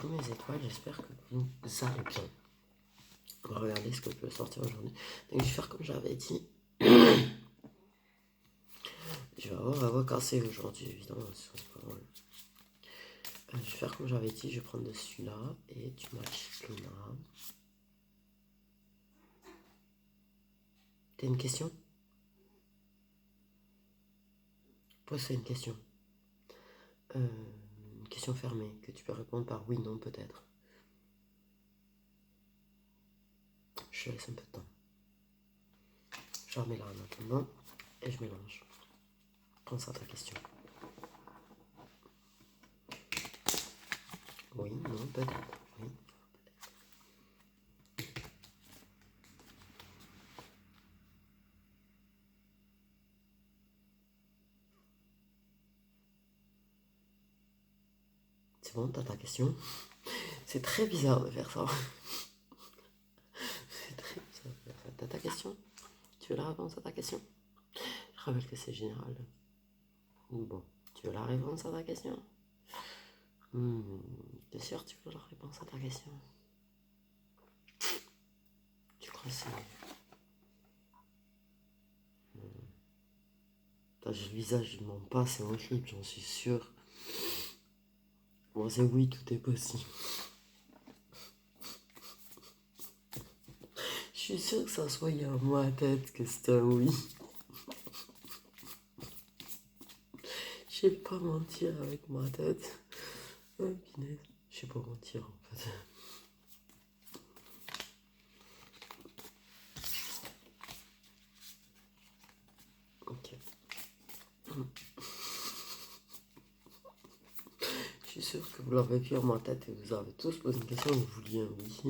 Mes étoiles, j'espère que vous allez bien. On va regarder ce que je peux sortir aujourd'hui. Donc je vais faire comme j'avais dit. Je vais avoir un cassé aujourd'hui, évidemment. C'est pas mal. Je vais faire comme j'avais dit. Je vais prendre de celui-là et du match Luna. T'as une question? Pose une question. Une question fermée que tu peux répondre par oui, non, peut-être. Je laisse un peu de temps. Je remets là maintenant et je mélange. Prends ça ta question. Oui, non, peut-être. Oui. C'est bon, t'as ta question? C'est très bizarre de faire ça. C'est très bizarre de faire ça. T'as ta question? Tu veux la réponse à ta question? Je rappelle que c'est général. Bon, tu veux la réponse à ta question? T'es sûr que tu veux la réponse à ta question? Tu crois que c'est... Le visage, il ment pas, c'est horrible, j'en suis sûr. Bon, c'est oui, tout est possible. Je suis sûr que ça soit dans ma tête que c'était un oui. Je sais pas mentir avec ma tête. Oh, punaise. Je sais pas mentir en fait. Ok. Je suis sûr que vous l'avez vu en ma tête et vous avez tous posé une question et vous vouliez un oui.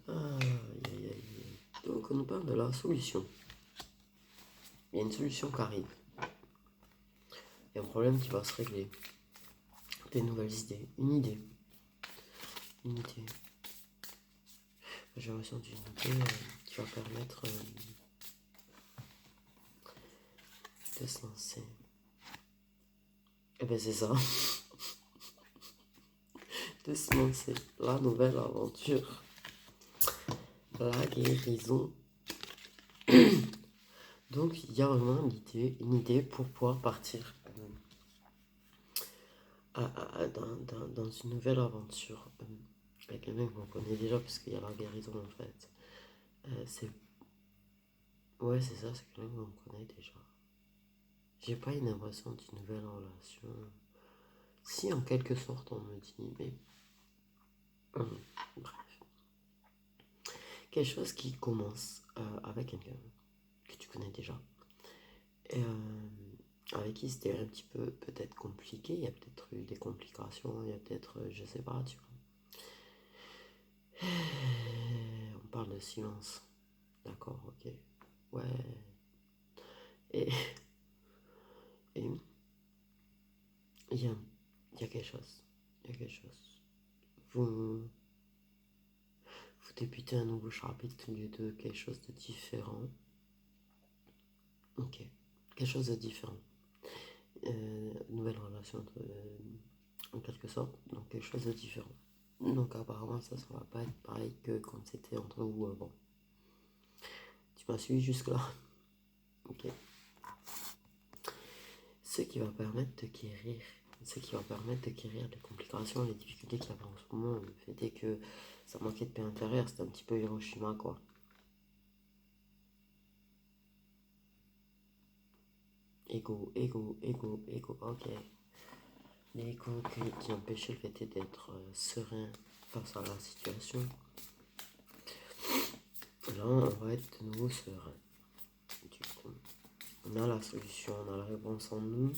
Aïe, aïe, aïe. Donc on nous parle de la solution. Il y a une solution qui arrive. Il y a un problème qui va se régler. Des nouvelles idées. Une idée. J'ai l'impression d'une idée qui va permettre de se lancer. Et ben c'est ça. De se lancer. La nouvelle aventure. La guérison. Donc il y a vraiment une idée pour pouvoir partir dans une nouvelle aventure. Avec quelqu'un que vous connaissez déjà parce qu'il y a la guérison en fait. Ouais, c'est ça, c'est quelqu'un que vous connaissez déjà. J'ai pas une impression d'une nouvelle relation. Si, en quelque sorte, on me dit, mais. Bref. Quelque chose qui commence avec quelqu'un que tu connais déjà. Et avec qui c'était un petit peu peut-être compliqué. Il y a peut-être eu des complications. Il y a peut-être, je sais pas, tu vois. On parle de silence. D'accord, ok. Ouais. Et. Et. Il y a quelque chose. Il y a quelque chose. Vous débutez un nouveau chapitre tous les deux, quelque chose de différent. Ok, quelque chose de différent. Nouvelle relation en quelque sorte, donc quelque chose de différent. Donc apparemment ça va pas être pareil que quand c'était entre vous avant. Tu m'as suivi jusque là? Ok. Ce qui va permettre de guérir. Ce qui va permettre de guérir les complications, les difficultés qu'il y avait en ce moment. Le fait est que ça manquait de paix intérieure, c'était un petit peu Hiroshima quoi. Ego, ok. L'ego qui empêchait le fait d'être serein face à la situation. Là, on va être de nouveau serein. Du coup, on a la solution, on a la réponse en nous.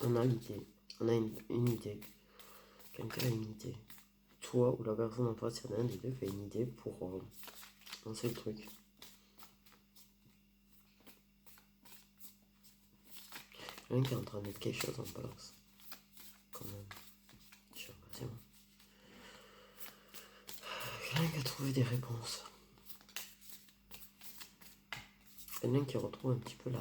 On a l'idée. On a une idée. Quelqu'un a une idée. Toi ou la personne en face, il y en a un des deux qui a une idée pour lancer le truc. Quelqu'un qui est en train de mettre quelque chose en place. Quand même. J'ai l'impression. Quelqu'un qui a trouvé des réponses. Quelqu'un qui retrouve un petit peu la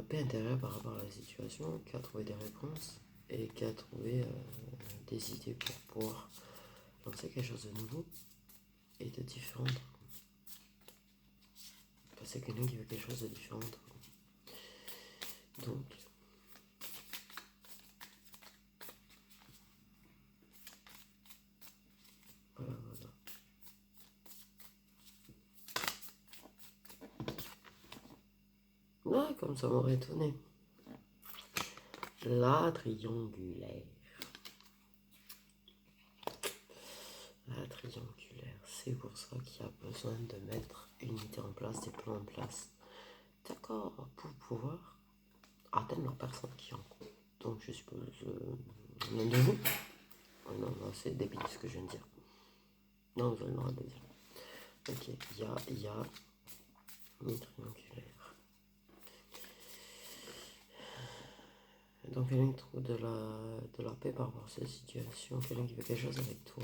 paix intérieure par rapport à la situation, qui a trouvé des réponses. et qui a trouvé des idées pour pouvoir lancer quelque chose de nouveau et de différent. C'est quelqu'un qui veut quelque chose de différent. Donc, voilà. Ah, comme ça m'aurait étonné. La triangulaire. La triangulaire, c'est pour ça qu'il y a besoin de mettre une unité en place, des plans en place. D'accord, pour pouvoir atteindre la personne qui est en cours. Donc je suppose l'un de vous. Oh non, non, c'est débile ce que je viens de dire. Non, vous avez le droit de dire. Ok, il y a une triangulaire. Donc quelqu'un qui trouve de la paix par rapport à cette situation, quelqu'un qui veut quelque chose avec toi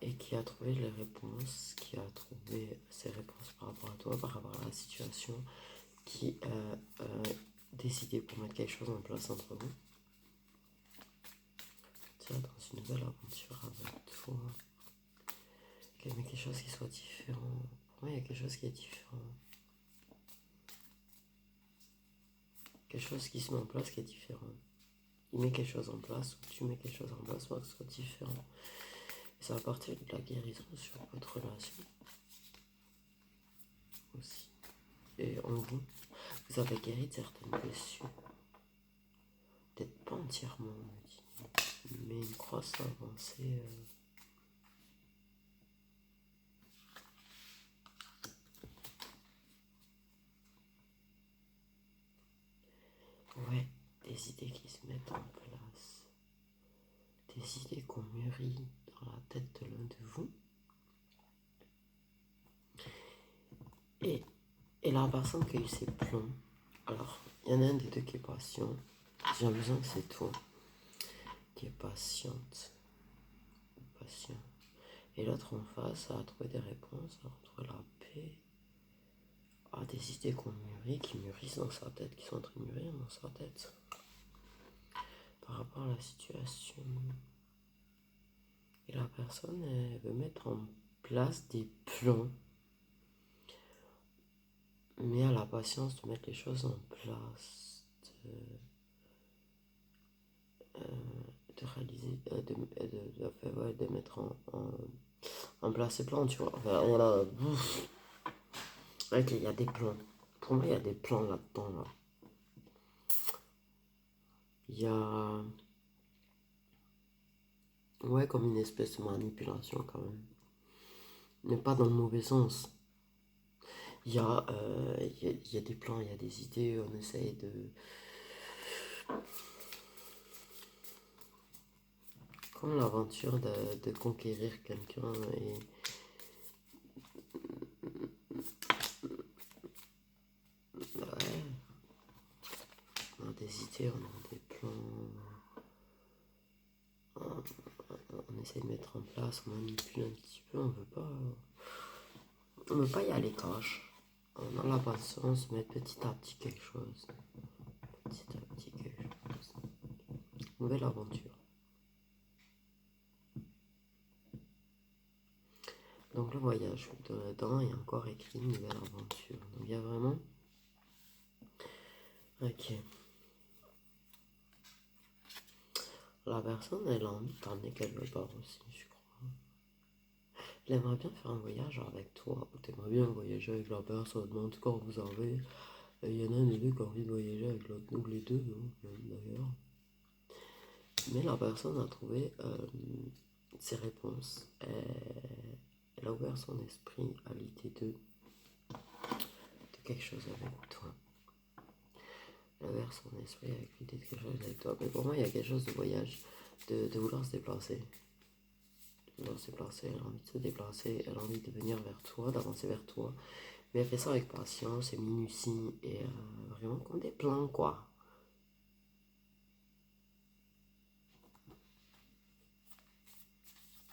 et qui a trouvé les réponses, qui a trouvé ses réponses par rapport à toi, par rapport à la situation, qui a décidé pour mettre quelque chose en place entre vous. Tiens, dans une nouvelle aventure avec toi. Mais quelque chose qui soit différent. Pour moi, il y a quelque chose qui est différent. Quelque chose qui se met en place qui est différent. Il met quelque chose en place, ou tu mets quelque chose en place pour que ce soit différent. Et ça va partir de la guérison sur votre relation. Aussi. Et en vous, vous avez guéri de certaines blessures. Peut-être pas entièrement, on me dit, mais une croissance avancée. Ouais, des idées qui se mettent en place. Des idées qu'on mûrit dans la tête de l'un de vous. Et la personne qui a eu ses plombs, alors, il y en a un des deux qui est patient. J'ai l'impression que c'est toi qui est patiente. Patient. Et l'autre en face a trouvé des réponses, a retrouvé la paix, a des idées qu'on mûrit, qui mûrissent dans sa tête, qui sont en train de mûrir dans sa tête. Par rapport à la situation. Et la personne, elle veut mettre en place des plans, mais elle a la patience de mettre les choses en place, de réaliser, de mettre en place ces plans, tu vois. Enfin, voilà. Ouais, il y a des plans. Pour moi, il y a des plans là-dedans, là. Il y a... Ouais, comme une espèce de manipulation, quand même. Mais pas dans le mauvais sens. Il y a, il y a des plans, il y a des idées, on essaye de... Comme l'aventure de conquérir quelqu'un et... Ouais. On a des idées, on a des plans... On essaie de mettre en place, on manipule un petit peu, on veut pas y aller cash. On a la patience de mettre petit à petit quelque chose. Petit à petit quelque chose. Nouvelle aventure. Donc le voyage, dedans il y a encore écrit une nouvelle aventure. Donc il y a vraiment... Ok. La personne, elle a envie de t'emmener quelque part aussi, je crois. Elle aimerait bien faire un voyage avec toi. Ou t'aimerais bien voyager avec la personne. Mais en tout cas, vous avez... Il y en a un des deux qui a envie de voyager avec l'autre. Nous les deux, d'ailleurs. Mais la personne a trouvé ses réponses. Elle a ouvert son esprit à l'idée de quelque chose avec toi. Elle a ouvert son esprit avec l'idée de quelque chose avec toi. Mais pour moi, il y a quelque chose de voyage, de vouloir se déplacer. De vouloir se déplacer, elle a envie de se déplacer, elle a envie de venir vers toi, d'avancer vers toi. Mais elle fait ça avec patience et minutie et vraiment comme des plans, quoi.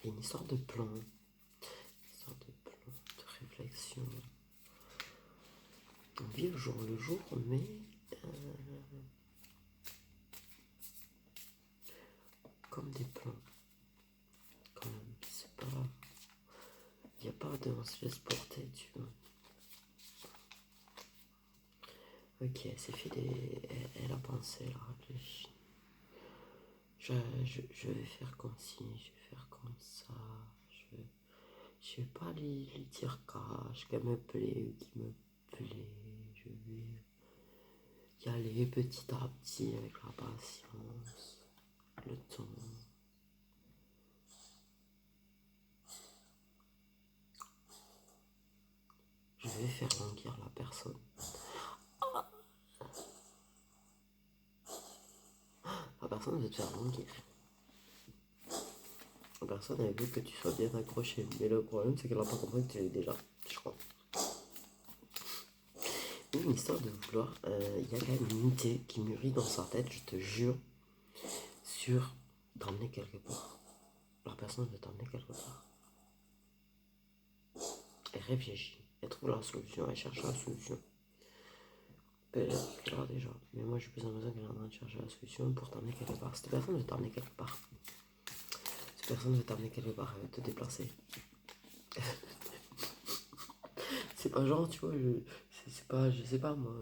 Et une histoire de plan. Une histoire de plan, de réflexion. On vit au jour le jour, mais comme des plans. Quand même, c'est pas... Il n'y a pas de... On se laisse porter, tu vois. Ok, elle s'est fait des... Elle a pensé, elle a réfléchi. Je vais faire comme ci, je vais faire comme ça. Je vais pas lui dire qu'elle me plaît ou qu'il me plaît. Je vais y aller petit à petit avec la patience, le temps. Je vais faire languir la personne. La personne va te faire languir. La personne, elle veut que tu sois bien accroché. Mais le problème, c'est qu'elle n'a pas compris que tu l'es déjà, je crois. Une histoire de vouloir, il y a quand même une idée qui mûrit dans sa tête, je te jure, sur t'emmener quelque part. La personne veut t'emmener quelque part. Elle réfléchit, elle trouve la solution, elle cherche la solution. Peut-être qu'elle a déjà, mais moi j'ai plus l'impression qu'elle est en train de chercher la solution pour t'emmener quelque part. Cette personne veut t'emmener quelque part. Cette personne veut t'emmener quelque part, elle veut te déplacer. C'est pas genre, tu vois, c'est pas, je sais pas moi.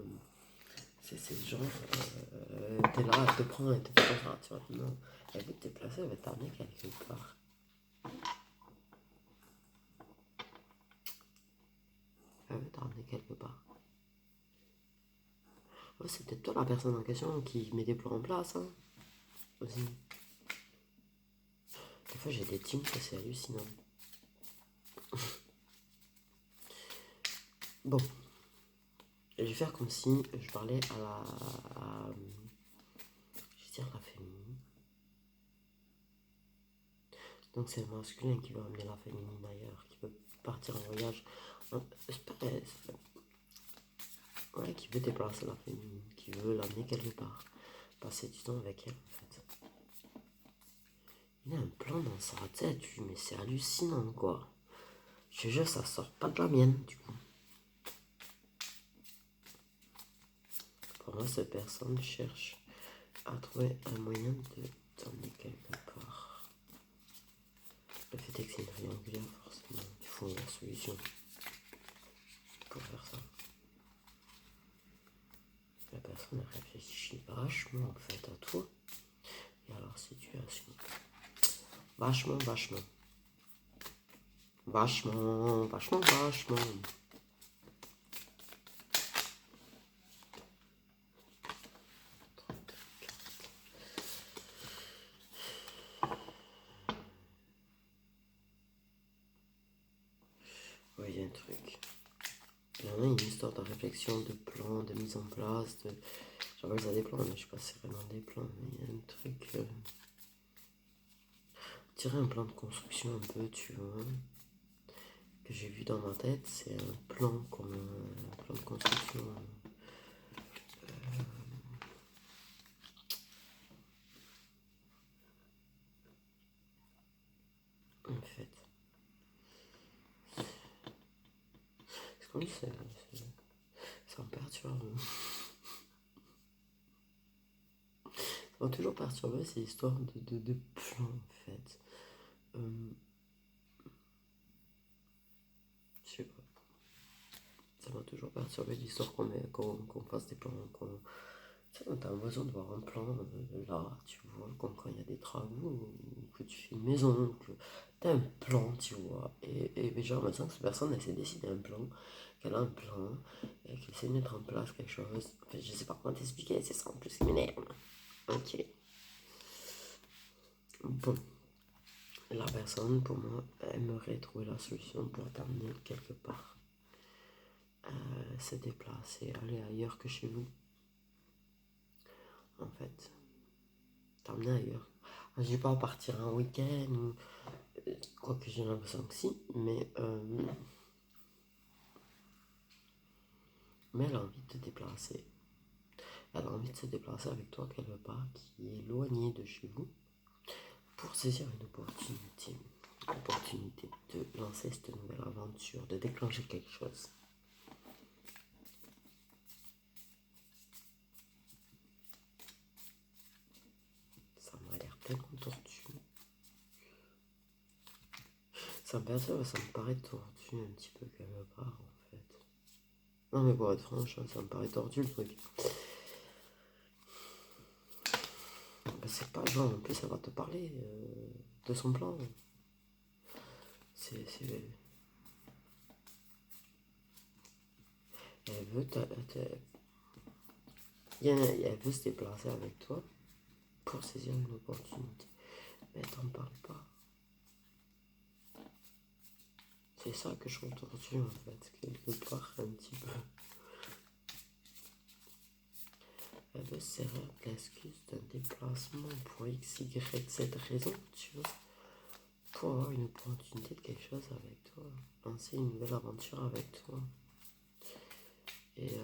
C'est genre, t'es là, elle te prend, elle te fait comme ça, tu vois. Non, elle veut te déplacer, elle veut t'emmener quelque part. Elle veut t'emmener quelque part. Ouais, c'est peut-être toi la personne en question qui met des plans en place, hein. Aussi. Des fois j'ai des teams que c'est hallucinant. Bon, je vais faire comme si je parlais à la... je vais dire la féminine. Donc c'est le masculin qui veut amener la féminine ailleurs, qui veut partir en voyage. C'est pas... Ouais, qui veut déplacer la féminine, qui veut l'amener quelque part. Passer du temps avec elle, en fait. Il a un plan dans sa tête, mais c'est hallucinant, quoi. Je te jure, ça sort pas de la mienne, du coup. Pour moi, cette personne cherche à trouver un moyen de t'emmener quelque part. Le fait est que c'est une triangulaire, forcément. Il faut la solution pour faire ça. La personne a réfléchi vachement, en fait, à toi et à leur situation. Vachement, vachement. Vachement, vachement, vachement. Ouais, il y a un truc. Il y en a une histoire de réflexion, de plan, de mise en place, de... J'appelle ça des plans, mais je sais pas si c'est vraiment des plans, mais il y a un truc... Tirer un plan de construction un peu, tu vois, que j'ai vu dans ma tête, c'est un plan comme un plan de construction. En fait, c'est comme si ça me perturbe. Ça m'a toujours perturbé ces histoires de plans, en fait. Je sais pas. Ça m'a toujours perturbé l'histoire qu'on fasse des plans, tu sais, t'as besoin de voir un plan là, tu vois, comme quand il y a des travaux, ou que tu fais une maison, que t'as un plan, tu vois. Et genre, maintenant, cette personne, elle s'est décidée un plan, qu'elle a un plan, et qu'elle sait mettre en place quelque chose. En fait, je sais pas comment t'expliquer, c'est ça en plus qui m'énerve. Ok. Bon. La personne, pour moi, aimerait trouver la solution pour t'amener quelque part. Se déplacer, aller ailleurs que chez vous. En fait, t'emmener ailleurs. Je dis pas partir un week-end ou quoique j'ai l'impression que si, mais elle a envie de te déplacer. Elle a envie de se déplacer avec toi quelque part qui est éloigné de chez vous pour saisir une opportunité. L'opportunité de lancer cette nouvelle aventure, de déclencher quelque chose. Ça m'a l'air tellement tordu. Ça me paraît tordu un petit peu quelque part en fait. Non mais pour être franche, ça me paraît tordu le truc. Ben, c'est pas genre, en plus ça va te parler de son plan. C'est... Elle veut, elle veut se déplacer avec toi pour saisir une opportunité. Mais elle t'en parle pas. C'est ça que je trouve tordu en fait, quelque part un petit peu. Elle veut se servir de l'excuse d'un déplacement pour X, Y, Z raison, tu vois. Pour avoir une opportunité de quelque chose avec toi. Lancer une nouvelle aventure avec toi. Et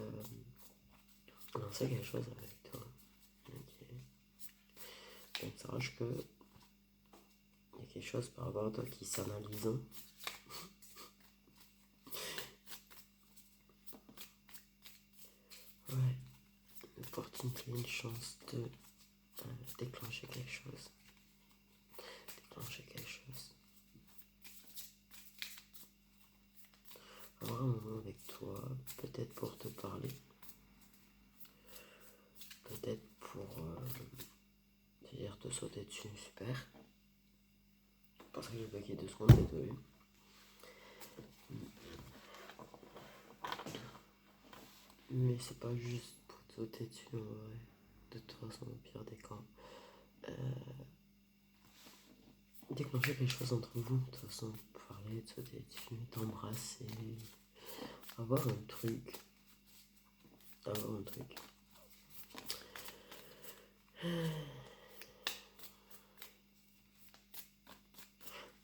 lancer quelque chose avec toi. Ok. Donc sache que il y a quelque chose par rapport à toi qui s'analyse. Ouais. Une opportunité, une chance de déclencher quelque chose. Déclencher quelque chose. Avoir un moment avec toi, peut-être pour te parler. Peut-être pour te dire te sauter dessus, super. Parce que j'ai bloqué 2 secondes, désolé. Mais c'est pas juste pour te sauter dessus en vrai. De toute façon, au pire des cas. Déclencher quelque chose entre vous, de toute façon. Parler, de sauter dessus, t'embrasser. Avoir un truc. Avoir un truc.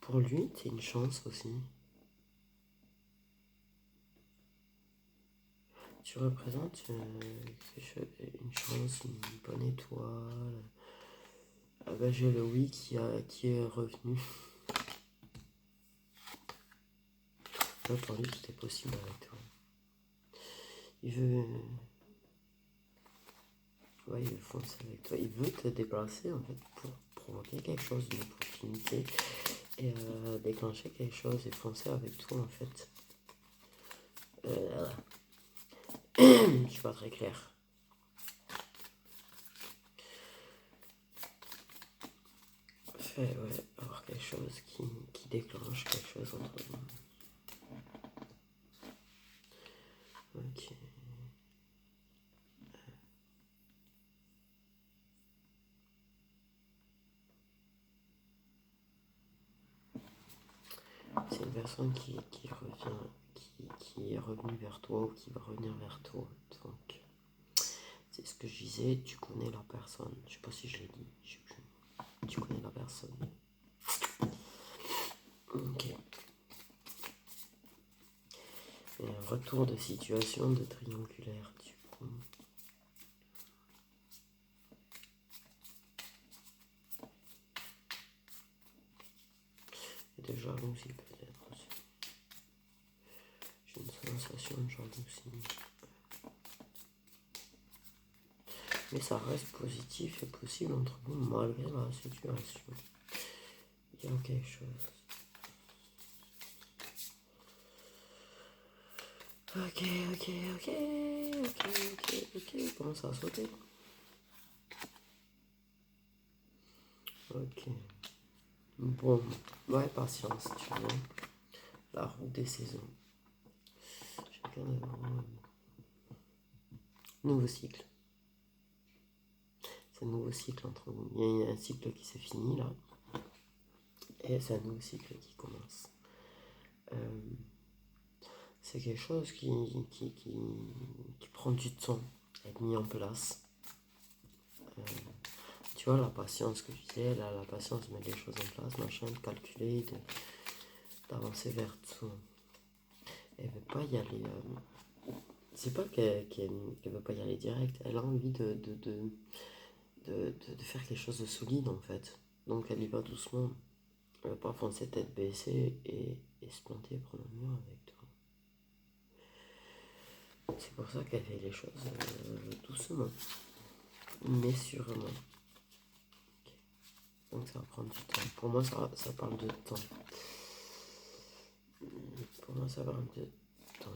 Pour lui, c'est une chance aussi. Tu représentes une chance, une bonne étoile. Ah bah j'ai le oui qui est revenu. Là, pour lui, tout est possible avec toi. Il veut... Ouais, il veut foncer avec toi. Il veut te déplacer en fait pour provoquer quelque chose, une opportunité. Et déclencher quelque chose et foncer avec toi en fait. Je suis pas très clair. Fait, ouais, avoir quelque chose qui déclenche quelque chose entre nous. Ok. C'est une personne qui revient, qui est revenue vers toi ou qui va revenir vers toi. Donc, c'est ce que je disais, tu connais la personne. Je sais pas si je l'ai dit. Tu connais la personne. Ok. Et un retour de situation de triangulaire, du coup. Et de jalousie peut-être aussi. J'ai une sensation de jalousie. Mais ça reste positif et possible entre vous malgré la situation. Il y a quelque chose. Ok. Commence à sauter. Ok. Bon, ouais, patience, tu vois. La roue des saisons. Chacun a nouveau cycle. C'est un nouveau cycle entre vous. Il y a un cycle qui s'est fini là. Et c'est un nouveau cycle qui commence. C'est quelque chose qui prend du temps à être mis en place. Tu vois, la patience que je disais, là, la patience de mettre les choses en place, machin, de calculer, d'avancer vers tout. Elle veut pas y aller. C'est pas qu'elle veut pas y aller direct, elle a envie de faire quelque chose de solide en fait. Donc elle y va doucement. Elle va pas foncer tête baissée et se planter et prendre un mur avec toi. C'est pour ça qu'elle fait les choses doucement, mais sûrement. Okay. Donc ça va prendre du temps. Pour moi, ça parle de temps. commence à avoir un peu de temps.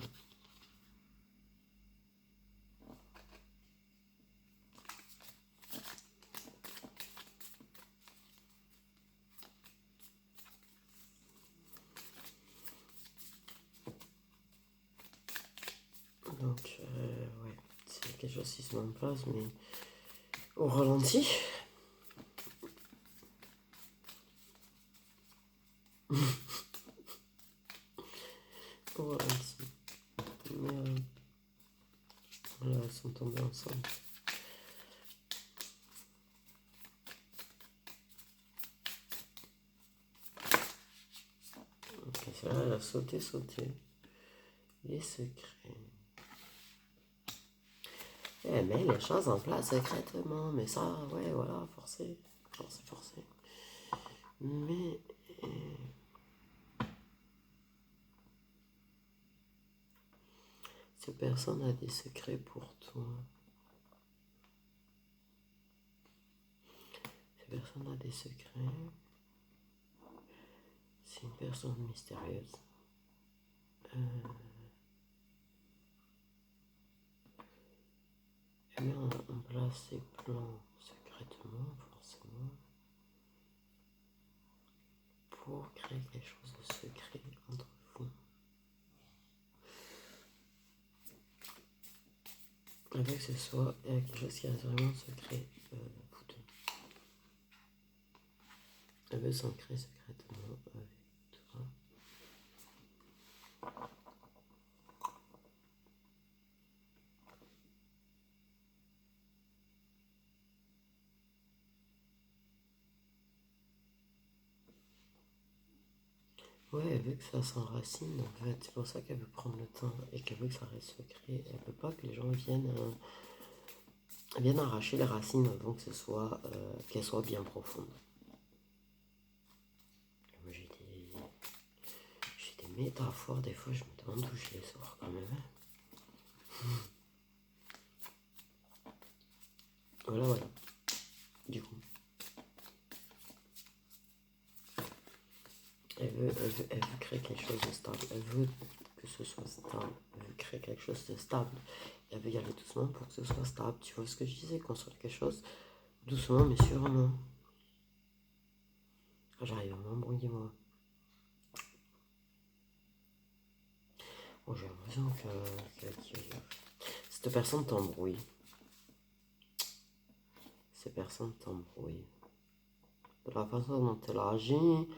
Donc, ouais, c'est quelque chose qui se met en place, mais au ralenti. Au ralenti. Mais voilà, elles sont tombées ensemble. Ok, celle-là, elle a sauté. Les secrets. Elle met les choses en place secrètement, mais ça, ouais, voilà, forcé. Mais cette personne a des secrets pour toi. Cette personne a des secrets. C'est une personne mystérieuse. Elle met en place ses plans secrètement, forcément, pour créer quelque chose de secret entre vous. Avec ce soir, il y a quelque chose qui reste vraiment secret, vous deux. Elle veut s'ancrer secrètement avec toi. Ouais, elle veut que ça s'enracine en fait. C'est pour ça qu'elle veut prendre le temps et qu'elle veut que ça reste secret. Elle veut pas que les gens viennent arracher les racines avant que ce soit qu'elles soient bien profondes. Moi, j'ai des métaphores, des fois je me demande d'où je les sors quand même. Voilà. Du coup. Elle veut créer quelque chose de stable. Elle veut que ce soit stable. Elle veut créer quelque chose de stable. Elle veut y aller doucement pour que ce soit stable. Tu vois ce que je disais? Construire quelque chose doucement mais sûrement. J'arrive à m'embrouiller moi. Oh, j'ai l'impression que cette personne t'embrouille. Ces personnes t'embrouillent. De la façon dont elle agit,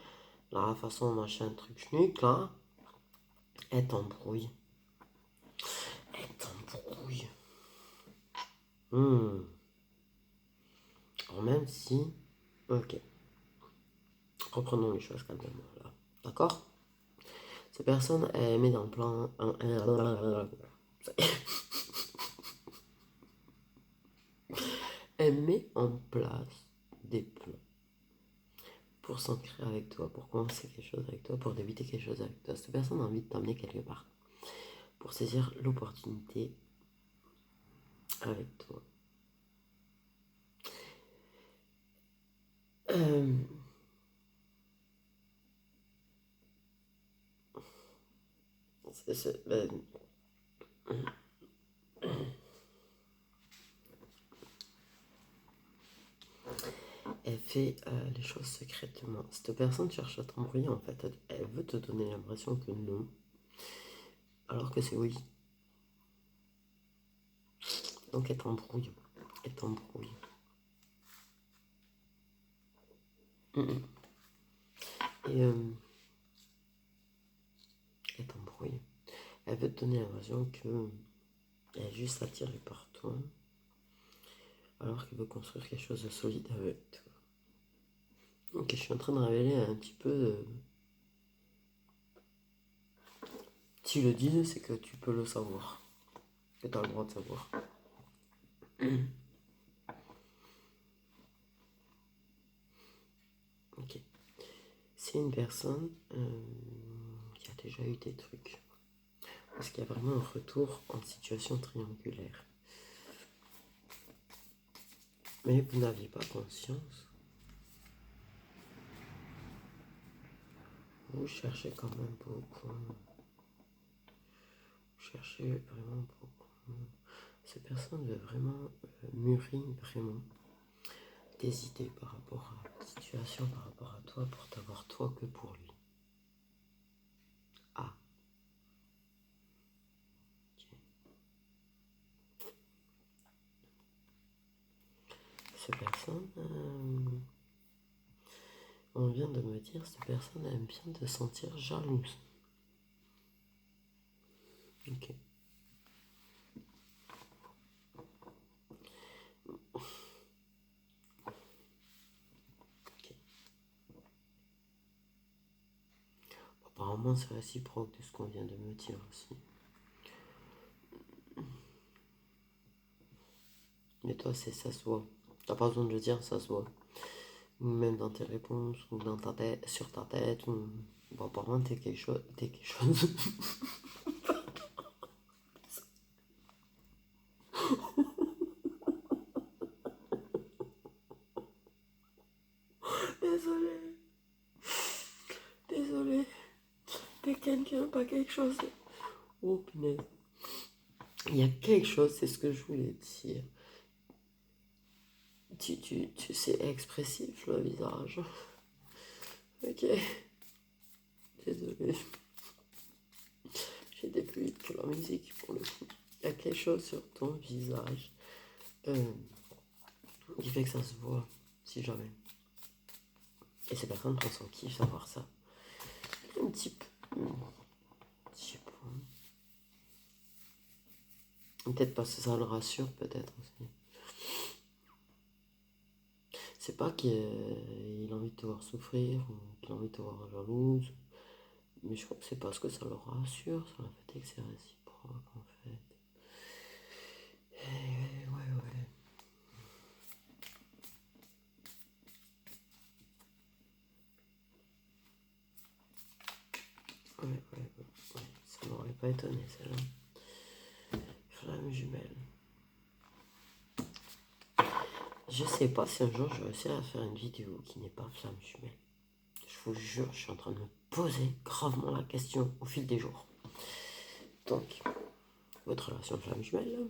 la façon machin truc schnuck là, elle t'embrouille. Alors même si... Ok. Reprenons les choses quand même là. D'accord? Ces personnes, elles mettent en plan... Elle met en place des plans pour s'ancrer avec toi, pour commencer quelque chose avec toi, pour débuter quelque chose avec toi. Cette personne a envie de t'emmener quelque part, pour saisir l'opportunité avec toi. Elle fait les choses secrètement. Cette personne cherche à t'embrouiller en fait. Elle veut te donner l'impression que non, alors que c'est oui. Donc elle t'embrouille. Elle t'embrouille. Et elle t'embrouille. Elle veut te donner l'impression que elle est juste attirée par toi, alors qu'elle veut construire quelque chose de solide avec toi. Ok, je suis en train de révéler un petit peu. Si je le dis, c'est que tu peux le savoir. Que tu as le droit de savoir. Ok. C'est une personne qui a déjà eu des trucs. Parce qu'il y a vraiment un retour en situation triangulaire. Mais vous n'aviez pas conscience. Vous cherchez quand même beaucoup. chercher vraiment pour... Ces personnes veulent vraiment mûrir vraiment tes idées par rapport à la situation, par rapport à toi, pour t'avoir toi que pour lui. Ah, ok. Ces personnes, on vient de me dire, cette personne aime bien te sentir jalouse. Ok. Ok. Apparemment, c'est réciproque de ce qu'on vient de me dire aussi. Mais toi, ça se voit. T'as pas besoin de le dire, ça se voit. Même dans tes réponses, ou dans ta tête, sur ta tête, ou... Bon, apparemment, t'es quelque chose... T'es quelque chose... Désolé. Désolé. T'es quelqu'un, pas quelque chose. Oh, punaise. Il y a quelque chose, c'est ce que je voulais dire. Tu sais, expressif, le visage. Ok. Désolé. J'ai des plus vite que la musique, pour le coup. Il y a quelque chose sur ton visage qui fait que ça se voit, si jamais. Et ces personnes prennent son kiff savoir ça. Un petit peu. Je sais pas. Peut-être parce que ça le rassure, peut-être aussi. C'est pas qu'il a envie de te voir souffrir ou qu'il a envie de te voir jalouse, mais je crois que c'est parce que ça le rassure sur le fait que c'est réciproque en fait. Et ouais. Ouais. Ça m'aurait pas étonné celle-là. Flamme jumelle. Je sais pas si un jour je réussirai à faire une vidéo qui n'est pas flamme jumelle. Je vous jure, je suis en train de me poser gravement la question au fil des jours. Donc, votre relation flamme jumelle,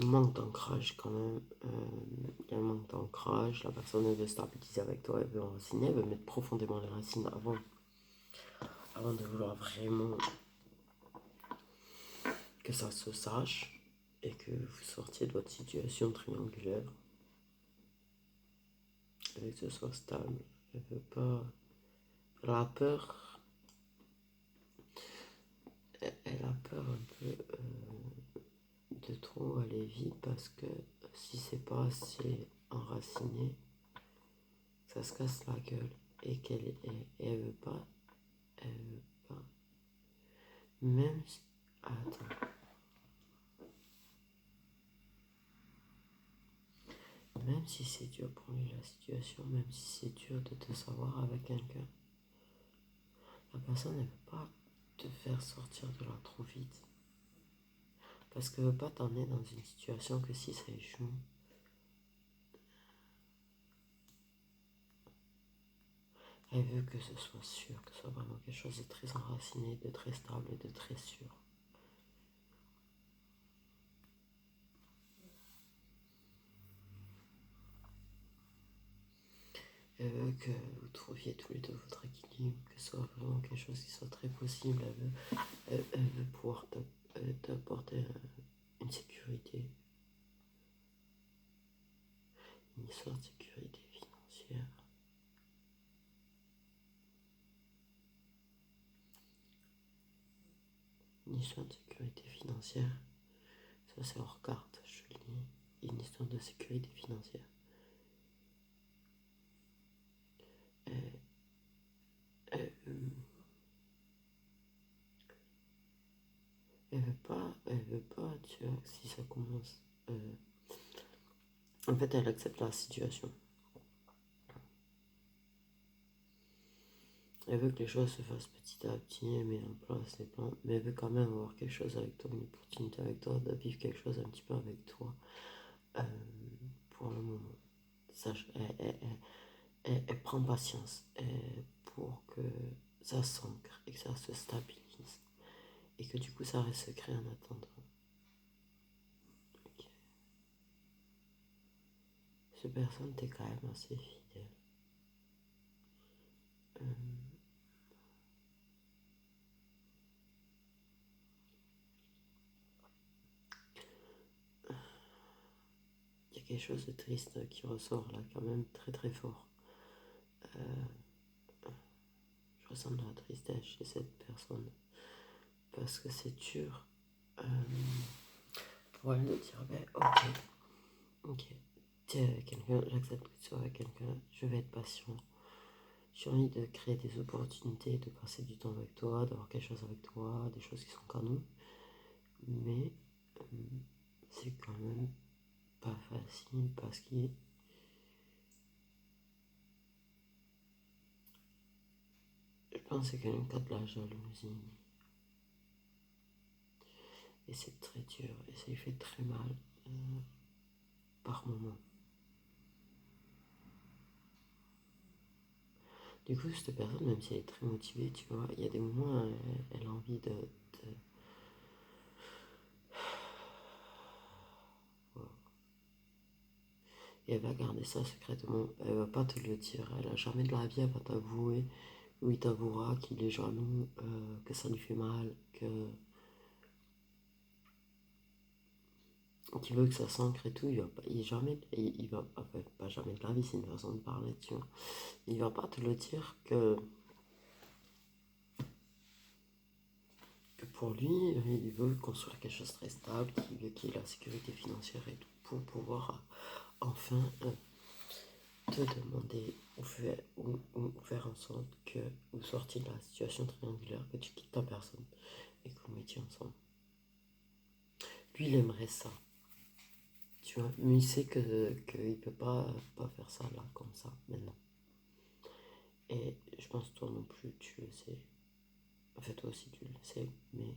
manque d'ancrage quand même. Il y a un manque d'ancrage. La personne elle veut stabiliser avec toi, elle veut enraciner, elle veut mettre profondément les racines avant de vouloir vraiment que ça se sache et que vous sortiez de votre situation triangulaire et que ce soit stable. Elle veut pas. La peur, elle a peur un peu de trop aller vite parce que si c'est pas assez enraciné, ça se casse la gueule et elle veut pas, elle veut pas. Même si, attends, même si c'est dur pour lui la situation, même si c'est dur de te savoir avec quelqu'un, la personne ne veut pas te faire sortir de là trop vite. Parce qu'elle ne veut pas t'emmener dans une situation que si ça échoue, elle veut que ce soit sûr, que ce soit vraiment quelque chose de très enraciné, de très stable et de très sûr. Elle veut que vous trouviez tous les deux votre équilibre, que ce soit vraiment quelque chose qui soit très possible. Elle veut pouvoir t'apporter une sécurité, une histoire de sécurité financière. Une histoire de sécurité financière, ça c'est hors carte, je le dis. Une histoire de sécurité financière. Elle, elle veut pas, tu vois, si ça commence. En fait, elle accepte la situation. Elle veut que les choses se fassent petit à petit, elle met en place les plans, mais elle veut quand même avoir quelque chose avec toi, une opportunité avec toi, de vivre quelque chose un petit peu avec toi euh, pour le moment. Sache, elle prend patience pour que ça s'ancre et que ça se stabilise. Et que du coup, ça reste secret en attendant. Ok. Cette personne t'est quand même assez fidèle. Euh, Il y a quelque chose de triste qui ressort là, quand même très très fort. Je ressens de la tristesse chez cette personne. Parce que c'est dur pour elle de dire, ben ok, t'es avec quelqu'un, j'accepte que tu sois avec quelqu'un, je vais être patient. J'ai envie de créer des opportunités, de passer du temps avec toi, d'avoir quelque chose avec toi, des choses qui sont canon. Mais c'est quand même pas facile parce que je pense que c'est quelqu'un qui a de la jalousie. Et c'est très dur et ça lui fait très mal par moment. Du coup, cette personne, même si elle est très motivée, tu vois, il y a des moments où elle a envie de et elle va garder ça secrètement. Elle va pas te le dire. Elle a jamais de la vie, elle va t'avouer. Ou il t'avouera qu'il est jaloux, que ça lui fait mal, qu'il veut que ça s'ancre et tout. Il va pas jamais de la vie, c'est une façon de parler, tu vois. Il va pas te le dire que pour lui, il veut construire quelque chose de très stable, qu'il veut qu'il ait la sécurité financière et tout, pour pouvoir enfin te demander ou faire en sorte que vous sortiez de la situation triangulaire, que tu quittes ta personne et que vous mettiez ensemble. Lui, il aimerait ça, tu vois, mais il sait qu'il peut pas faire ça là, comme ça, maintenant. Et je pense que toi non plus, tu le sais. En fait, toi aussi, tu le sais, mais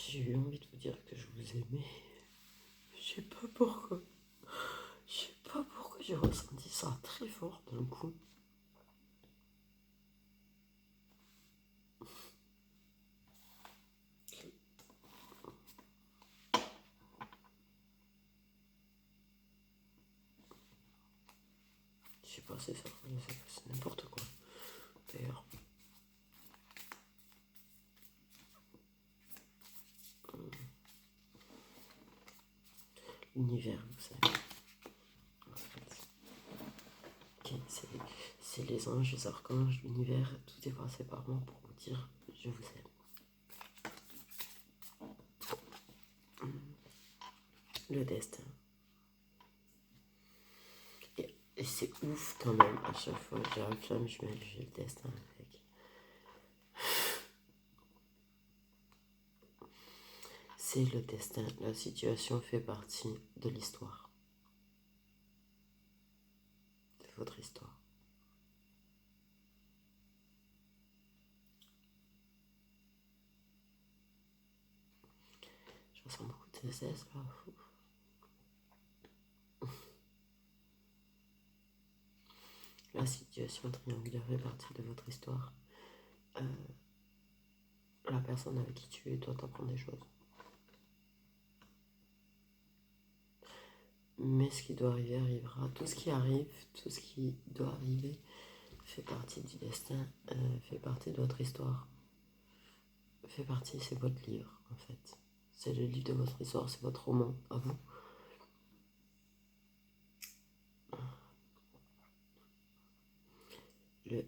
j'ai eu envie de vous dire que je vous aimais. Je sais pas pourquoi. Je sais pas pourquoi j'ai ressenti ça très fort d'un coup. Je sais pas, c'est ça, c'est n'importe quoi. D'ailleurs, l'univers, vous savez. En fait, c'est les anges, les archanges, l'univers, tout est passé par moi pour vous dire je vous aime. Le destin. Et c'est ouf quand même, à chaque fois que j'ai la flamme, je mets le destin avec. C'est le destin, la situation fait partie de l'histoire, de votre histoire. Je ressens beaucoup de tristesse là. La situation triangulaire fait partie de votre histoire. La personne avec qui tu es doit t'apprendre des choses. Mais ce qui doit arriver arrivera. Tout ce qui arrive, tout ce qui doit arriver fait partie du destin, fait partie de votre histoire. Fait partie, c'est votre livre en fait. C'est le livre de votre histoire, c'est votre roman à vous.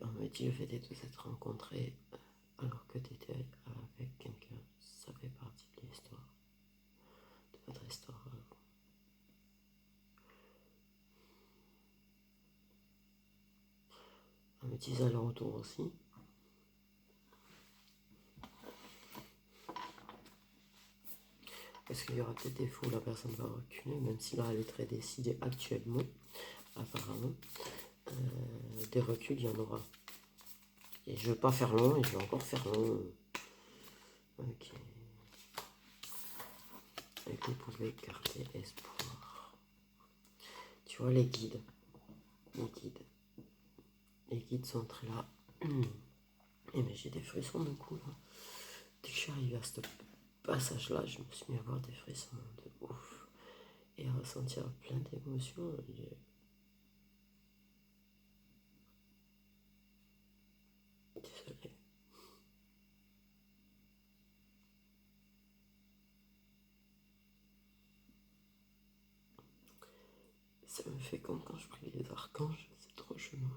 On me dit le fait de vous être rencontrés alors que tu étais avec quelqu'un, ça fait partie de l'histoire, de votre histoire. On me dit à leur retour aussi. Parce qu'il y aura peut-être des fois où la personne va reculer, même si là elle est très décidée actuellement, apparemment. Des reculs, il y en aura. Et je veux pas faire long, et je vais encore faire long. Ok. et que vous pouvez garder espoir. Tu vois les guides. Les guides sont très là. Et mais j'ai des frissons de coup là. Dès que je suis arrivé à ce passage-là, je me suis mis à avoir des frissons de ouf. Et à ressentir plein d'émotions. Désolé. Ça me fait comme quand je prie les archanges, c'est trop chelou.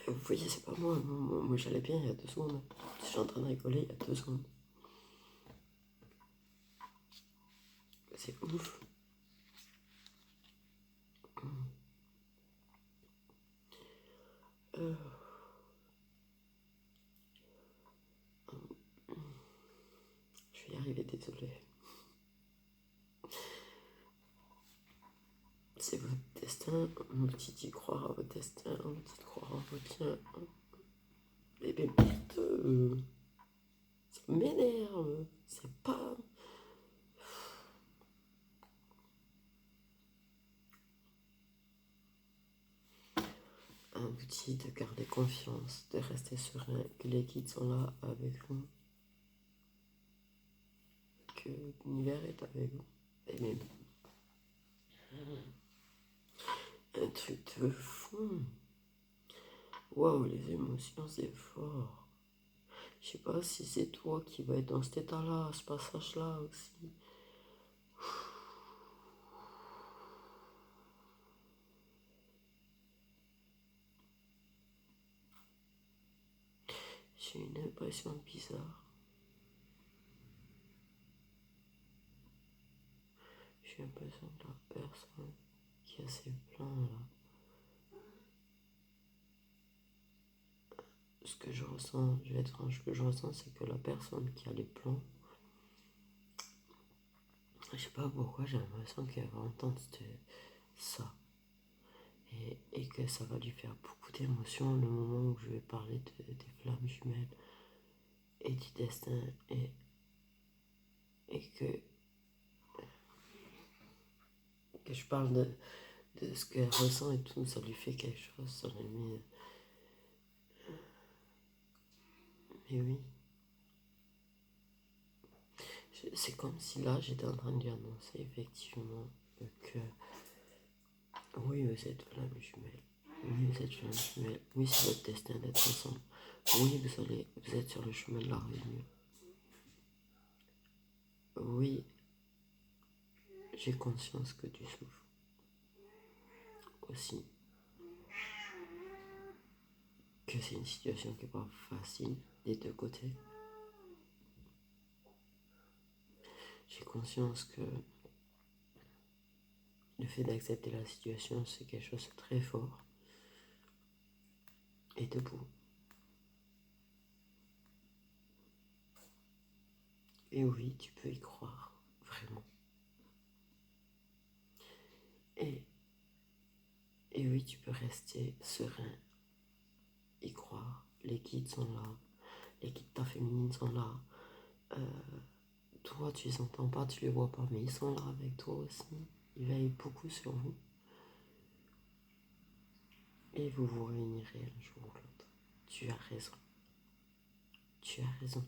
Vous voyez, c'est pas moi. Moi j'allais bien il y a 2 secondes. Je suis en train de rigoler il y a 2 secondes. C'est ouf. Je vais y arriver, désolé. C'est votre destin, mon petit y croire à votre destin, mon petit croire à votre tien. Mais merde, ça m'énerve, c'est pas... Un outil de garder confiance, de rester serein, que les guides sont là avec vous, que l'univers est avec vous. Et même un truc de fou. Waouh, les émotions, c'est fort. Je sais pas si c'est toi qui vas être dans cet état-là, ce passage-là aussi. J'ai une impression bizarre. J'ai l'impression que la personne qui a ces plans-là, ce que je ressens, je vais être franche, ce que je ressens, c'est que la personne qui a les plans, je sais pas pourquoi, j'ai l'impression qu'elle va entendre ça. Et que ça va lui faire beaucoup d'émotions le moment où je vais parler des flammes jumelles et du destin et que je parle de ce qu'elle ressent et tout, ça lui fait quelque chose, ça lui met... Mais oui, c'est comme si là j'étais en train de lui annoncer effectivement que oui, vous êtes flamme jumelle. Oui, vous êtes flamme jumelle. Oui, c'est votre destin d'être ensemble. Oui, vous êtes sur le chemin de la réunion. Oui, j'ai conscience que tu souffres aussi. Que c'est une situation qui n'est pas facile des 2 côtés. J'ai conscience que le fait d'accepter la situation, c'est quelque chose de très fort et de beau. Et oui, tu peux y croire, vraiment. Et, et oui, tu peux rester serein, y croire. Les guides sont là, les guides de ta féminine sont là. Toi, tu les entends pas, tu les vois pas, mais ils sont là avec toi aussi. Ils veillent beaucoup sur vous. Et vous vous réunirez un jour ou l'autre. Tu as raison. Tu as raison.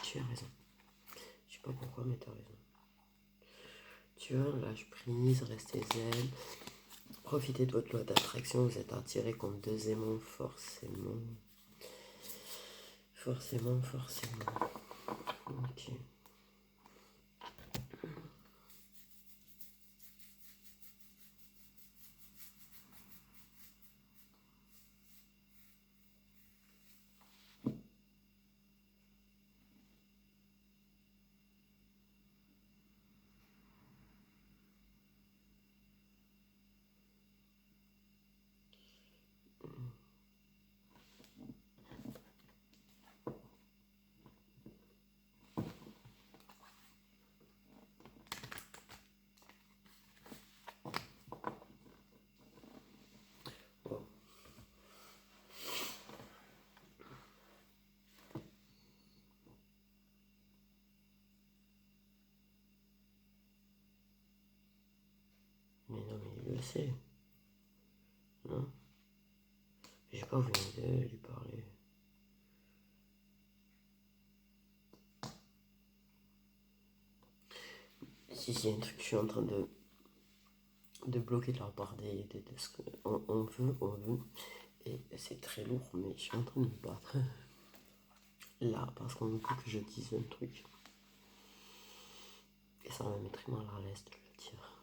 Tu as raison. Je sais pas pourquoi, mais tu as raison. Tu vois, lâche prise, restez zen. Profitez de votre loi d'attraction, vous êtes attirés comme 2 aimants, forcément. Forcément. Ok. Je sais. Non? J'ai pas voulu lui parler. Si, il y a un truc, je suis en train de bloquer de la part de ce qu'on veut. Et c'est très lourd, mais je suis en train de me battre. Là, parce qu'on veut que je dise un truc. Et ça me met très mal à l'aise de le dire.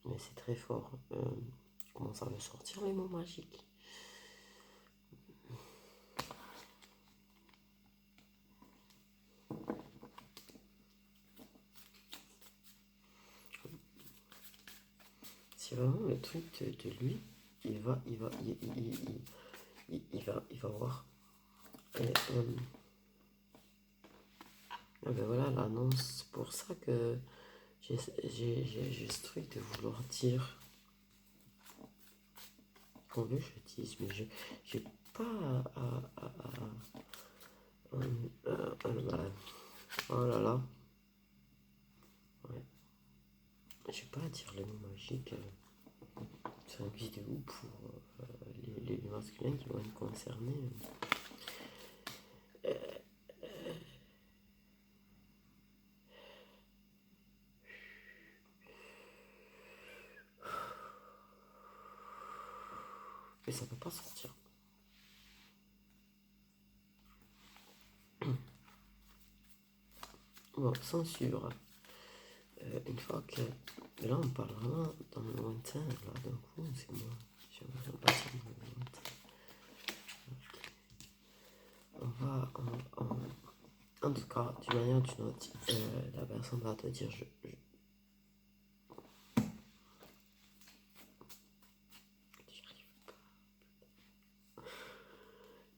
Mais c'est très fort. Je commence à me sortir les mots magiques. C'est vraiment le truc de lui. Il va voir. Et, ah ben voilà l'annonce. C'est pour ça que j'ai ce truc de vouloir dire qu'on veut que je dise, mais j'ai pas oh là là. Ouais. J'ai pas à dire les mots magiques sur une vidéo pour les masculins qui vont être concernés. Mais ça peut pas sortir. Bon, censure. Une fois que... Là, on parle vraiment dans le lointain. Là, d'un coup, c'est moi. J'aimerais pas ça dans le lointain. En tout cas, d'une manière ou d'une autre, la personne va te dire j'y arrive pas.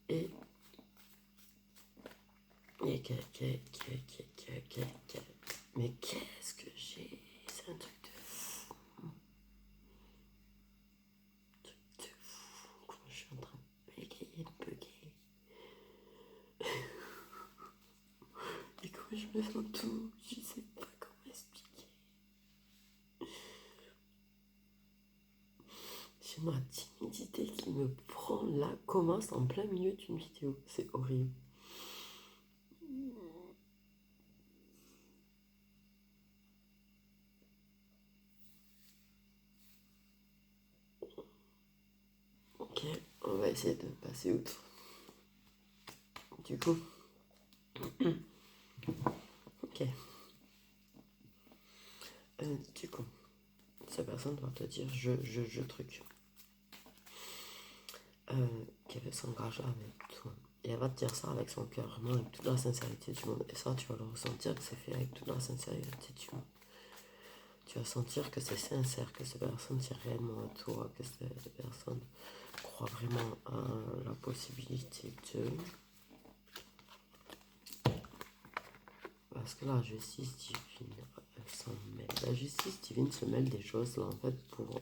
Et mais qu'est-ce que j'ai? C'est un truc de fou. Quand je suis en train de bégayer, de bugger. Et quand je me sens tout, je sais pas comment expliquer. J'ai ma timidité qui me prend là, commence en plein milieu d'une vidéo. C'est horrible. Ok, on va essayer de passer outre. Du coup, ok. Du coup, cette personne va te dire je truc. Qu'elle veut s'engager avec toi. Et elle va te dire ça avec son cœur, vraiment avec toute la sincérité du monde. Et ça, tu vas le ressentir que c'est fait avec toute la sincérité du monde. Tu vas sentir que c'est sincère, que cette personne tient réellement à toi, que cette personne croit vraiment à la possibilité de... Parce que la justice divine, elle s'en mêle. La justice divine se mêle des choses là en fait pour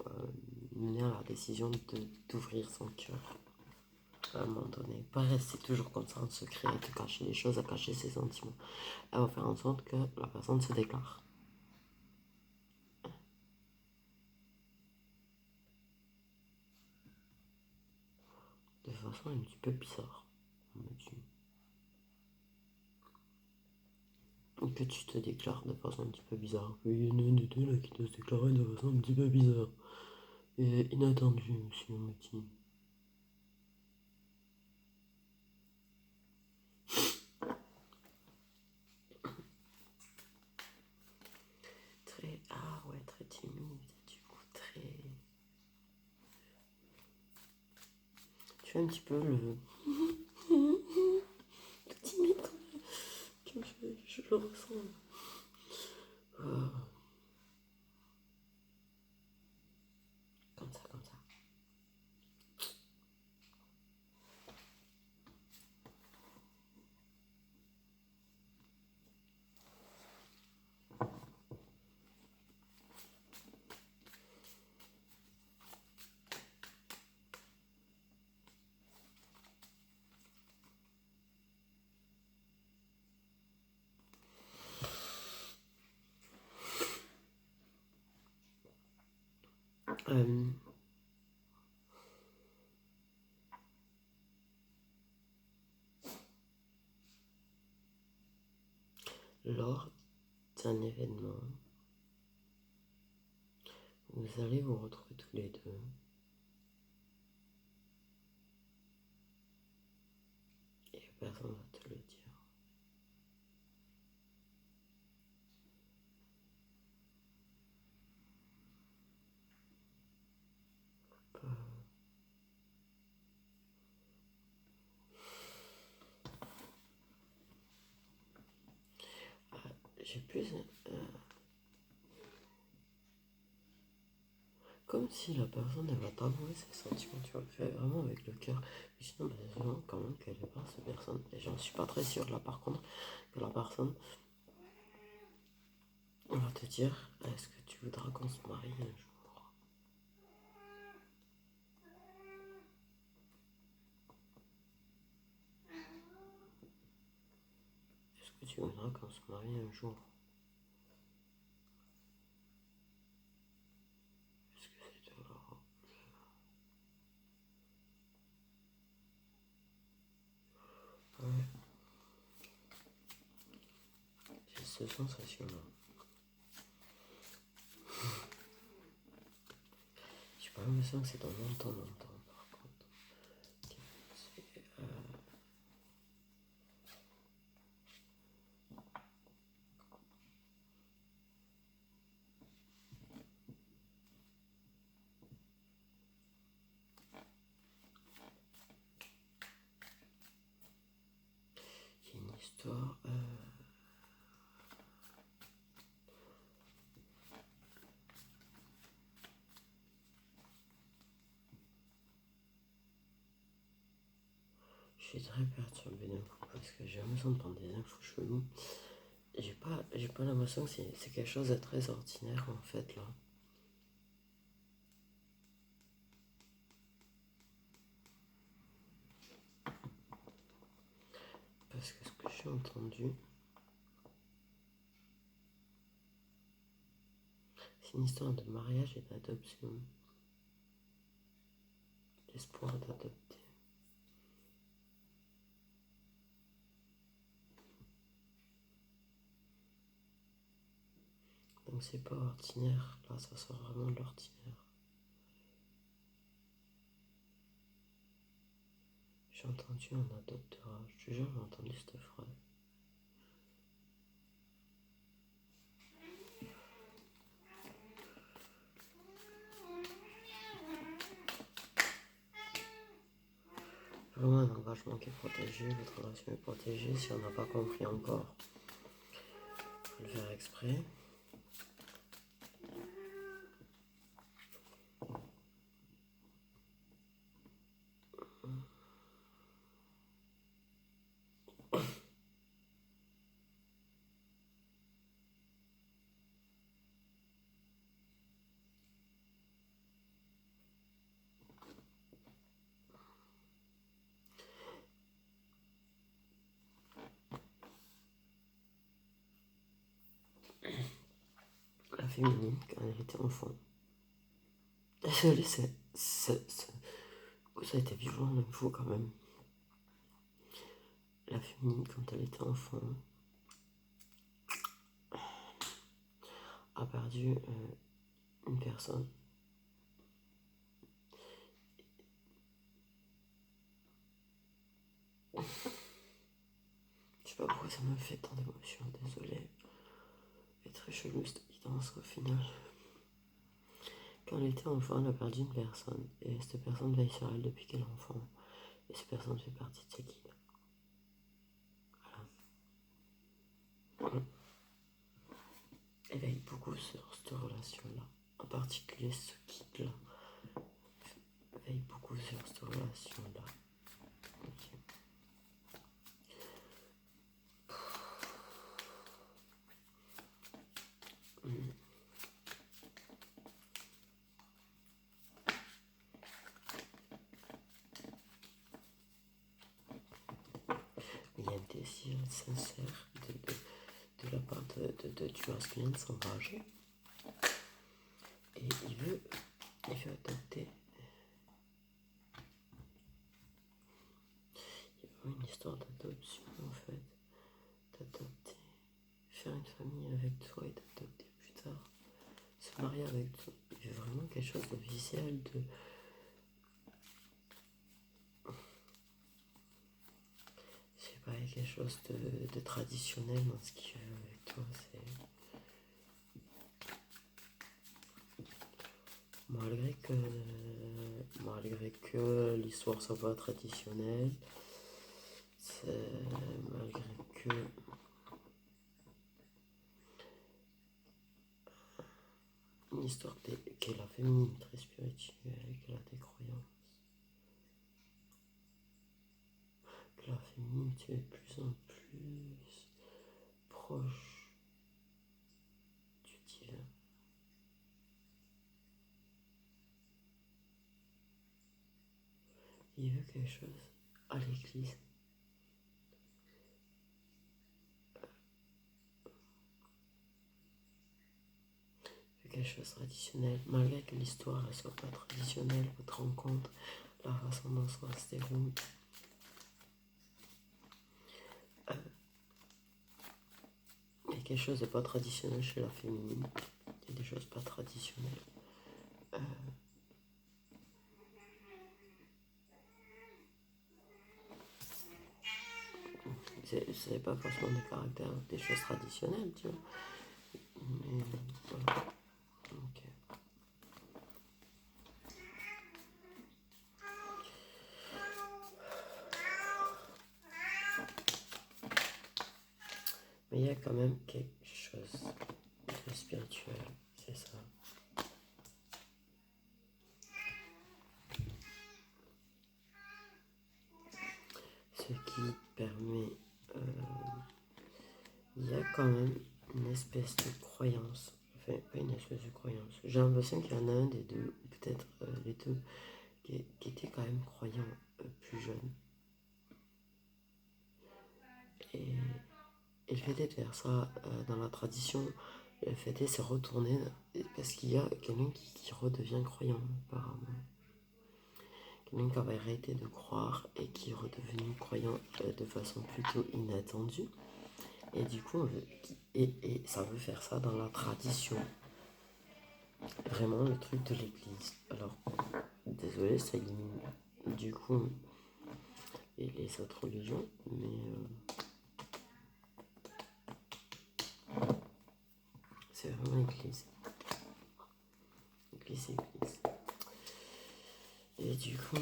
mener à la décision d'ouvrir son cœur. À un moment donné, pas rester toujours comme ça en secret, à te cacher les choses, à cacher ses sentiments. Elle va faire en sorte que la personne se déclare. De façon un petit peu bizarre, on me dit. Que tu te déclares de façon un petit peu bizarre. Il y en a un des deux là qui doit se déclarer de façon un petit peu bizarre. Et inattendue aussi, on me dit. Très... Ah ouais, très timide. Du coup, très... Tu fais un petit peu le... timide quand même. Je le ressens. Comme ça, comme ça. Euh, lors d'un événement, vous allez vous retrouver tous les deux. Et personne ne va te le dire. J'ai plus... comme si la personne elle va t'avouer ses sentiments, tu vois, le faire vraiment avec le cœur. Mais sinon, bah, c'est vraiment quand même qu'elle est pas cette personne. Et j'en suis pas très sûr là par contre que la personne va te dire est-ce que tu voudras qu'on se marie un jour? Est-ce que tu voudras qu'on se marie un jour? Est-ce que c'est de l'or? Ouais, j'ai cette sensation-là. J'ai pas l'impression que c'est dans longtemps, par contre. C'est, il y a une histoire. Je suis très perturbé d'un coup parce que j'ai l'impression de prendre des infos cheloues. J'ai pas l'impression que c'est quelque chose de très ordinaire en fait là. Parce que ce que j'ai entendu, c'est une histoire de mariage et d'adoption. L'espoir d'adopter. Donc c'est pas ordinaire, là ça sort vraiment de l'ordinaire. J'ai entendu on adoptera, je te jure j'ai entendu cette phrase. Vraiment un engagement qui est protégé, votre relation est protégée, si on n'a pas compris encore, faut le faire exprès. La féminine, quand elle était enfant. Désolé, ça a été violent l'info quand même. La féminine, quand elle était enfant, a perdu une personne. Je sais pas pourquoi ça me fait tant d'émotions, désolé. C'est très chelou cette évidence au final. Quand elle était enfant, elle a perdu une personne. Et cette personne veille sur elle depuis qu'elle est enfant. Et cette personne fait partie de ses guides. Voilà. Elle veille beaucoup sur cette relation-là. En particulier ce guide-là. Veille beaucoup sur cette relation-là. Ok. Il y a un désir sincère de la part du masculin de s'engager. Et il veut il veut adopter. Il y a vraiment une histoire d'adoption en fait. D'adopter. Faire une famille avec toi et d'adopter plus tard. Se marier avec toi. Il y a vraiment quelque chose d'officiel de. Je sais pas, il y a quelque chose de traditionnel dans ce qu'il veut avec toi. C'est. Malgré que l'histoire soit pas traditionnelle, c'est malgré que une histoire qu'elle a féminine, très spirituelle, qu'elle a des croyances, que la féminine tu es de plus en plus proche du divin. Il veut quelque chose à l'église. Quelque chose de traditionnel, malgré que l'histoire ne soit pas traditionnelle, votre rencontre, la façon dont ça se déroule. Il y a quelque chose de pas traditionnel chez la féminine. Il y a des choses pas traditionnelles. C'est pas forcément des caractères, des choses traditionnelles, tu vois. Mais voilà. Ok. Mais il y a quand même quelque chose de spirituel, c'est ça. Ce qui permet. Il y a quand même une espèce de croyance. Enfin, pas une espèce de croyance. J'ai l'impression qu'il y en a un des deux, peut-être les deux, qui était quand même croyant plus jeune. Et le fait de faire ça dans la tradition, le fait de se retourner parce qu'il y a quelqu'un qui redevient croyant, apparemment. Quelqu'un qui avait arrêté de croire et qui est redevenu croyant de façon plutôt inattendue. Et du coup, et ça veut faire ça dans la tradition. Vraiment le truc de l'église. Alors, désolé, ça élimine du coup les autres religions, mais c'est vraiment église. Église. Et du coup,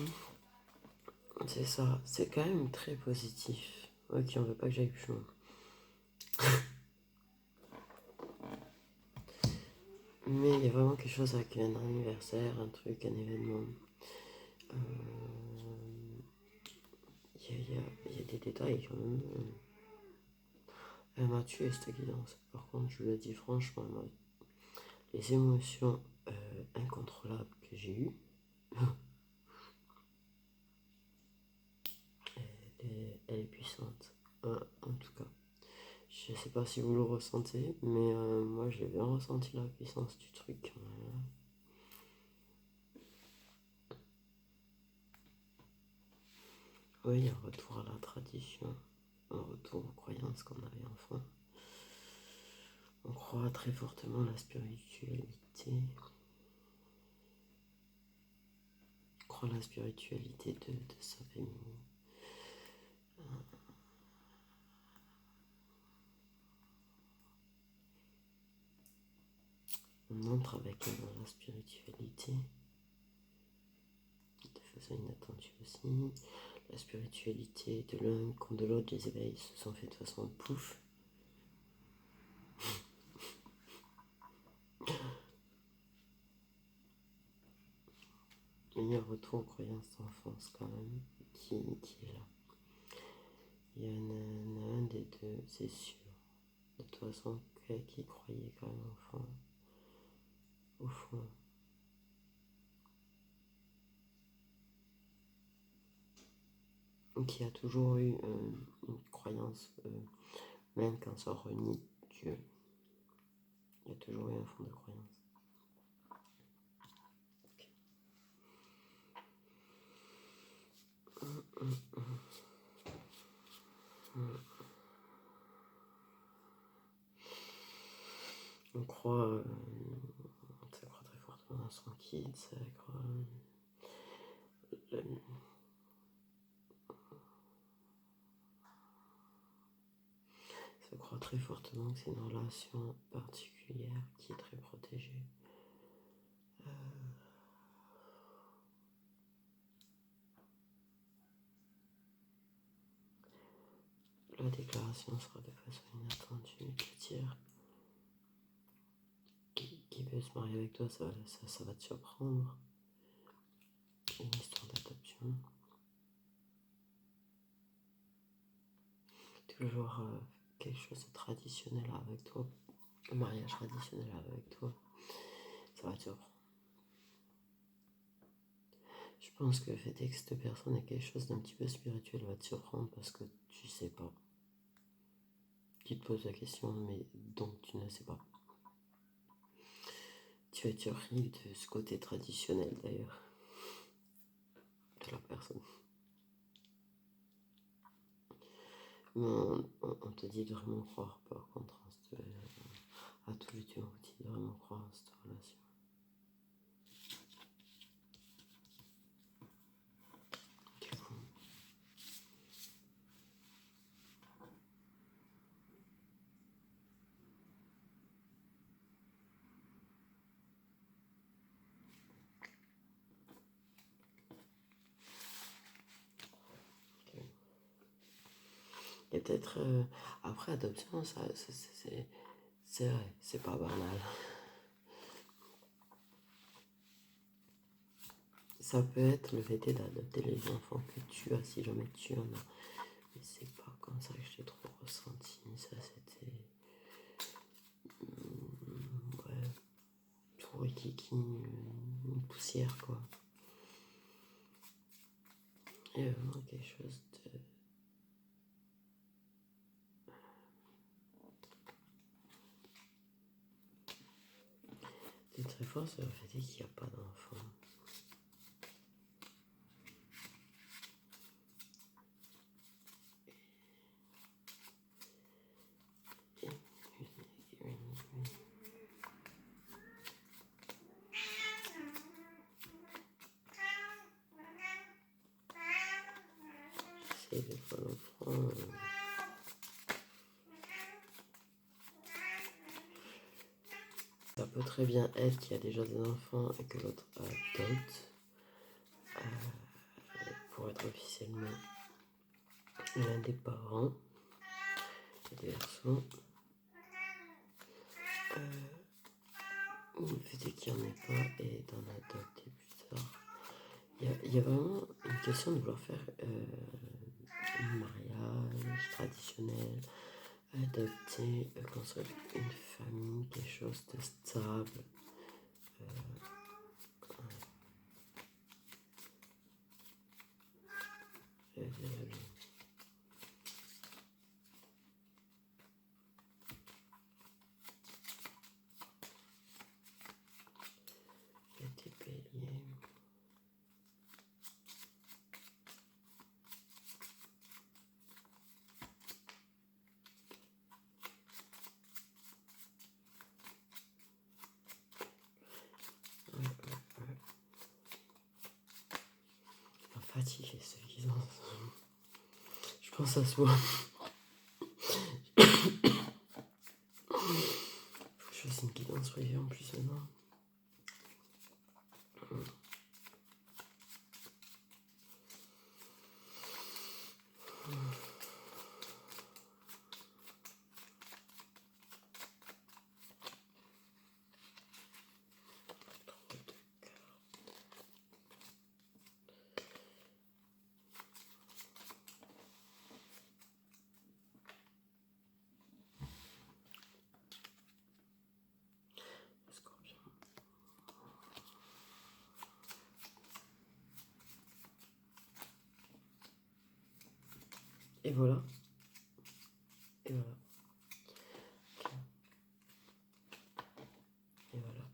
c'est ça. C'est quand même très positif. Ok, on veut pas que j'aille plus loin. Mais il y a vraiment quelque chose avec un anniversaire, un truc, un événement. Il y a des détails quand même. Elle m'a tué cette guidance. Par contre, je le dis franchement, les émotions incontrôlables que j'ai eues, elle est puissante. En tout cas, je sais pas si vous le ressentez, mais moi j'ai bien ressenti la puissance du truc. Oui, un retour à la tradition, un retour aux croyances qu'on avait enfant. On croit très fortement à la spiritualité. On croit à la spiritualité de sa famille. On entre avec elle dans la spiritualité de façon inattendue aussi. La spiritualité de l'un comme de l'autre, les éveils se sont faits de façon pouf. Il y a un retour aux croyances d'enfance quand même qui est là. Il y en a un des deux, c'est sûr. De toute façon, qui croyait quand même au fond. Qui a toujours eu une croyance, même quand ça renie Dieu. Il y a toujours eu un fond de croyance. Okay. croit, ça croit très fortement dans son kid, euh, ça croit très fortement que c'est une relation particulière qui est très protégée. La déclaration sera de façon inattendue, c'est-à-dire qui veut se marier avec toi, ça va te surprendre. Une histoire d'adoption. Toujours quelque chose de traditionnel avec toi, un mariage traditionnel avec toi, ça va te surprendre. Je pense que le fait que cette personne ait quelque chose d'un petit peu spirituel va te surprendre parce que tu sais pas. Tu te poses la question, mais donc tu ne sais pas. Tu vas être surpris de ce côté traditionnel d'ailleurs de la personne. Mais on te dit de vraiment croire par contre à tout le Dieu, on te dit de vraiment croire à cette relation. Du coup, et peut-être après adoption, c'est vrai, c'est pas banal. Ça peut être le fait d'adopter les enfants que tu as si jamais tu en as. Mais c'est pas comme ça que j'ai trop ressenti. Ça c'était. Ouais, tout rikiki, une poussière quoi. Il y a vraiment quelque chose de. C'est très fort sur le fait qu'il n'y a pas d'enfant. C'est des fois l'enfant. Ça peut très bien être qu'il y a déjà des enfants et que l'autre adopte pour être officiellement l'un des parents et des garçons. Le fait qu'il n'y en ait pas et d'en adopter plus tard. Il y a vraiment une question de vouloir faire un mariage traditionnel, adopter, construire une famille, quelque chose de stable. Des béliers. Fatigué ce guidance. Je pense à soi. Faut que je fasse une guidance privée en plus maintenant. Scorpion. Et voilà. Et voilà. Et voilà.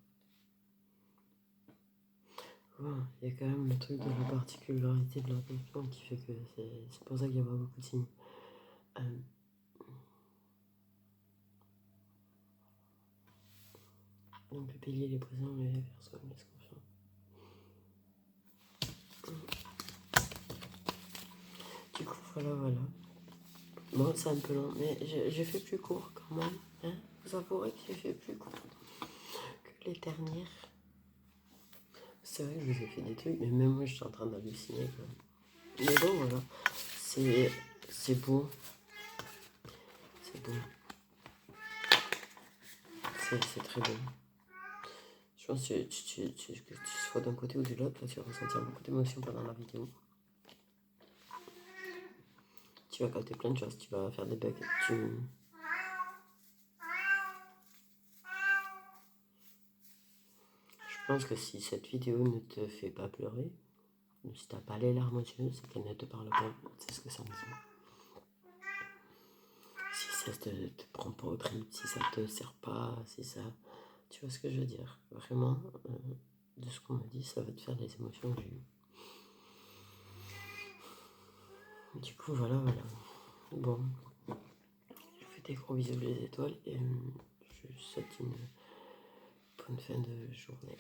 Voilà. Il y a quand même le truc de la particularité de l'adoption qui fait que c'est pour ça qu'il y a pas beaucoup de signes. Donc le pilier, les présents, les personnes, les confiants. Du coup, voilà. Bon, c'est un peu long, mais j'ai fait plus court quand même. Hein, vous avouerez que j'ai fait plus court que les dernières. C'est vrai que je vous ai fait des trucs, mais même moi, je suis en train d'halluciner. Mais bon, voilà. C'est beau. C'est beau. C'est très beau. Je pense que que tu sois d'un côté ou de l'autre, tu vas ressentir beaucoup d'émotions pendant la vidéo. Tu vas capter plein de choses, tu vas faire des bugs. Je pense que si cette vidéo ne te fait pas pleurer, si t'as pas les larmes aux yeux, c'est qu'elle ne te parle pas. C'est ce que ça me dit. Si ça te prend pas au trip, si ça te sert pas, si ça... Tu vois ce que je veux dire? Vraiment, de ce qu'on me dit, ça va te faire les émotions que j'ai eues. Du coup, voilà. Bon, je vous fais des gros bisous les étoiles et je vous souhaite une bonne fin de journée.